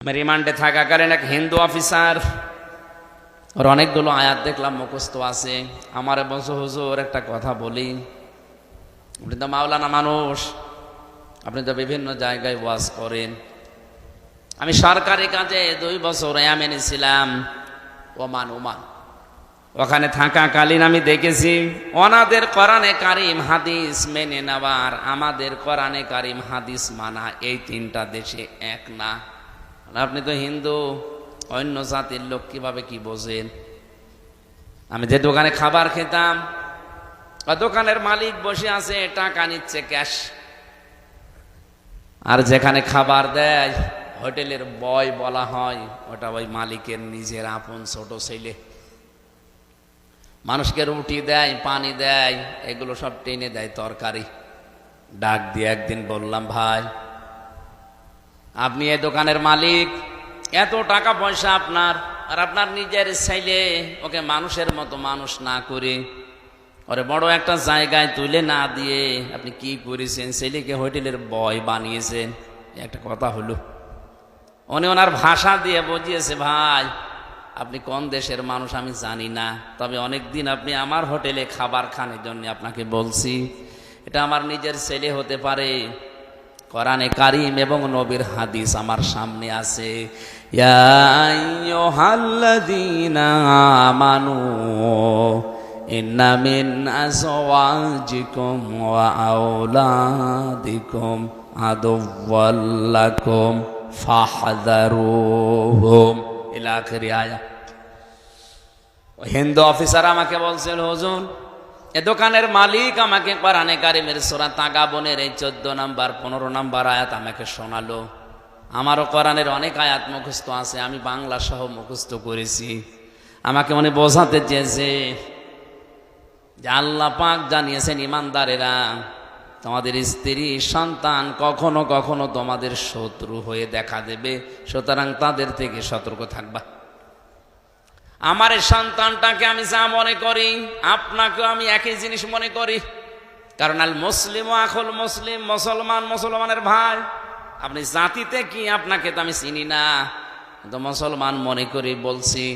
আমি রিমান্ডে থাকাকালীন এক হিন্দু অফিসার, ওর অনেকগুলো আয়াত দেখলাম মুখস্থ আছে। আমার বলছে, হুজুর একটা কথা বলি, আপনি তো মাওলানা মানুষ, আপনি তো বিভিন্ন জায়গায় ওয়াজ করেন। আমি সরকারি কাজে 2 বছর ইয়ামেনে ছিলাম, ওমান। ওখানে থাকাকালীন আমি দেখেছি ওনাদের কোরআনে কারিম হাদিস মেনে নেওয়ার আমাদের কোরআনে কারিম হাদিস মানা, এই 3টা দেশে এক না। আপনি তো হিন্দু, অন্য জাতির লোক, কিভাবে কি বোঝেন? আমি যে দোকানে খাবার খেতাম, দোকানের মালিক বসে আছে, টাকা নিচ্ছে ক্যাশ, আর যেখানে খাবার দেয় হোটেলের বয় বলা হয়, ওটা ওই মালিকের নিজের আপন ছোট ছেলে। মানুষকে রুটি দেয়, পানি দেয়, এগুলো সব টেনে দেয় তরকারি। ডাক দিয়ে একদিন বললাম, ভাই আপনি এই দোকানের মালিক, এত টাকা পয়সা আপনার, আর আপনার নিজের ছেলে ওকে মানুষের মতো মানুষ না করে ওরে বড় একটা জায়গায় তুলে না দিয়ে আপনি কি করেছেন? ছেলেকে হোটেলের বয় বানিয়েছেন। একটা কথা হলো, উনি ওনার ভাষা দিয়ে বুঝিয়েছে, ভাই আপনি কোন দেশের মানুষ আমি জানি না, তবে অনেকদিন আপনি আমার হোটেলে খাবার খানের জন্য আপনাকে বলছি, এটা আমার নিজের ছেলে হতে পারে। কোরআনে কারিম এবং নবীর হাদিস আমার সামনে আছে, ইয়া আইয়ুহাল্লাযীনা আমানু ইন্না মিন আযওয়াজিকুম ওয়া আওলাদিকুম আদুওয়াল লাকুম ফাহযারুহুম ইলা আখিরি আয়াত। হিন্দু অফিসার আমাকে বলছেন, হুজুর এ দোকানের মালিক আমাকে কোরআনে কারিমের সূরা তাগাবনের এই 14 নম্বর 15 নম্বর আয়াত আমাকে শোনালো। আমারও কোরআনের অনেক আয়াত মুখস্থ আছে, আমি বাংলা সহ মুখস্থ করেছি। আমাকে উনি বোঝাতে চেয়েছে যে আল্লাহ পাক জানিয়েছেন, ইমানদারেরা তোমাদের স্ত্রী সন্তান কখনো কখনো তোমাদের শত্রু হয়ে দেখা দেবে, সুতরাং তাদের থেকে সতর্ক থাকবা। আমার এই সন্তানটাকে আমি যা মনে করি, আপনাকেও আমি একই জিনিস মনে করি, কারণ আল মুসলিম আখুল মুসলিম, মুসলমান মুসলমানের ভাই। আপনি জাতিতে কি আপনাকে তো আমি চিনি না, কিন্তু মুসলমান মনে করি বলছি।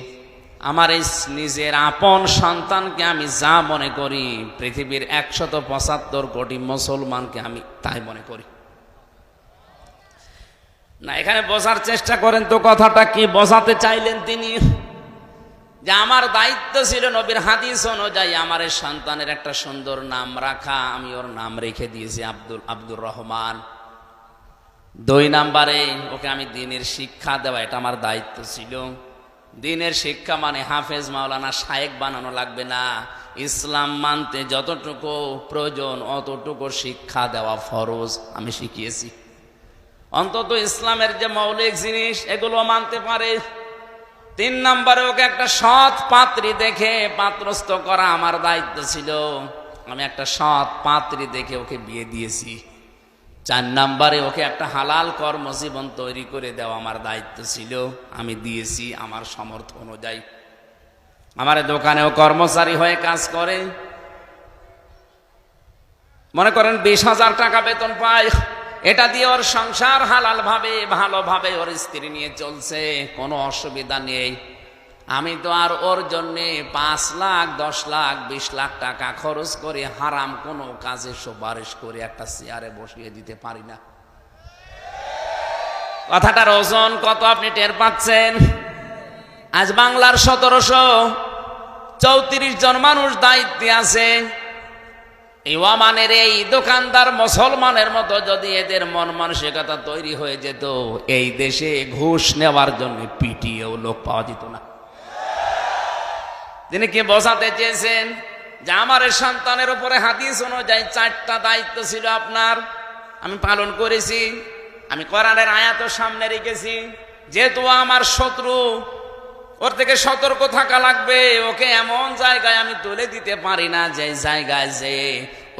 আমার এই নিজের আপন সন্তানকে আমি যা মনে করি, পৃথিবীর 175 কোটি মুসলমানকে আমি তাই মনে করি না। এখানে বোঝার চেষ্টা করেন তো কথাটা কি বোঝাতে চাইলেন তিনি। যে আমার দায়িত্ব ছিল নবীর হাদিস অনুযায়ী আমার এই সন্তানের একটা সুন্দর নাম রাখা, আমি ওর নাম রেখে দিয়েছি আব্দুর রহমান। 2 নম্বরে ওকে আমি দ্বীনের শিক্ষা দেওয়া, এটা আমার দায়িত্ব ছিল। দ্বীনের শিক্ষা মানে হাফেজ মাওলানা শায়েখ বানানো লাগবে না, ইসলাম মানতে যতটুকু প্রয়োজন অতটুকু শিক্ষা দেওয়া ফরজ আমি শিখিয়েছি। অন্তত ইসলামের যে মৌলিক জিনিস এগুলো মানতে পারে। 3 নম্বরে ওকে একটা সৎ পাত্রী দেখে পাত্রস্থ করা আমার দায়িত্ব ছিল, আমি একটা সৎ পাত্রী দেখে ওকে বিয়ে দিয়েছি। 4 নম্বরে ওকে একটা হালাল কর্মজীবন তৈরি করে দেওয়া আমার দায়িত্ব ছিল, আমি দিয়েছি আমার সামর্থ্য অনুযায়ী। আমার দোকানেও কর্মচারী হয়ে কাজ করে, মনে করেন 20,000 টাকা বেতন পায়, এটা দিয়ে ওর সংসার হালাল ভাবে ভালোভাবে ওর স্ত্রী নিয়ে চলছে, কোনো অসুবিধা নেই। আমি তো আর ওর জন্যে 5 লাখ 10 লাখ 20 লাখ টাকা খরচ করে হারাম কোনো কাজে সুপারিশ করে একটা চেয়ারে বসিয়ে দিতে পারি না। কথাটার ওজন কত আপনি টের পাচ্ছেন? আজ বাংলার 1734 জন মানুষ দায়িত্বে আছে। এই ওমানের এই দোকানদার মুসলমানের মতো যদি এদের মন মানসিকতা তৈরি হয়ে যেত, এই দেশে ঘুষ নেওয়ার জন্য পিটিয়েও লোক পাওয়া যেত না। তিনি কি বোঝাতে চেয়েছেন? যে আমার সন্তানের উপরে হাদিস অনুযায়ী 4টা দায়িত্ব ছিল আপনার, আমি পালন করেছি। আমি কোরআনের আয়াতও সামনে রেখেছি, যেহেতু আমার শত্রু, ওর থেকে সতর্ক থাকা লাগবে। ওকে এমন জায়গায় আমি তুলে দিতে পারি না যে জায়গায় যে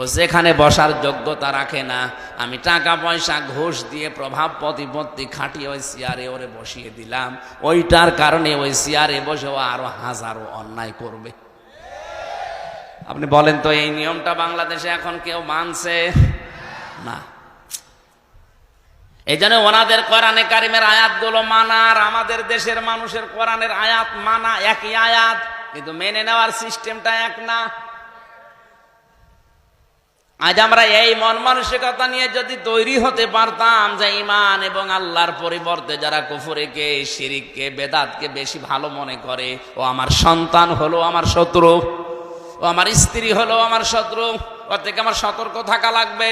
ও যেখানে বসার যোগ্যতা রাখে না, আমি টাকা পয়সা ঘুষ দিয়ে প্রভাব প্রতিপত্তি খাটিয়ে ওই চেয়ারে ওরে বসিয়ে দিলাম। ওইটার কারণে ওই চেয়ারে বসে ও আরো হাজারো অন্যায় করবে। আপনি বলেন তো, এই নিয়মটা বাংলাদেশে এখন কেউ মানছে না। এই জন্য ওনাদের কোরআনে কারিমের আয়াতগুলো মানা আর আমাদের দেশের মানুষের কোরআনের আয়াত মানা একই আয়াত, কিন্তু মেনে নেওয়ার সিস্টেমটা এক না। আজ আমরা এই মন মানসিকতা নিয়ে যদি তৈরি হতে পারতাম যে ঈমান এবং আল্লাহর পরিবর্তে যারা কুফরিকে, শিরিককে, বেদাতকে বেশি ভালো মনে করে, ও আমার সন্তান হলো আমার শত্রু, ও আমার স্ত্রী হলো আমার শত্রু, ওর থেকে আমার সতর্ক থাকা লাগবে।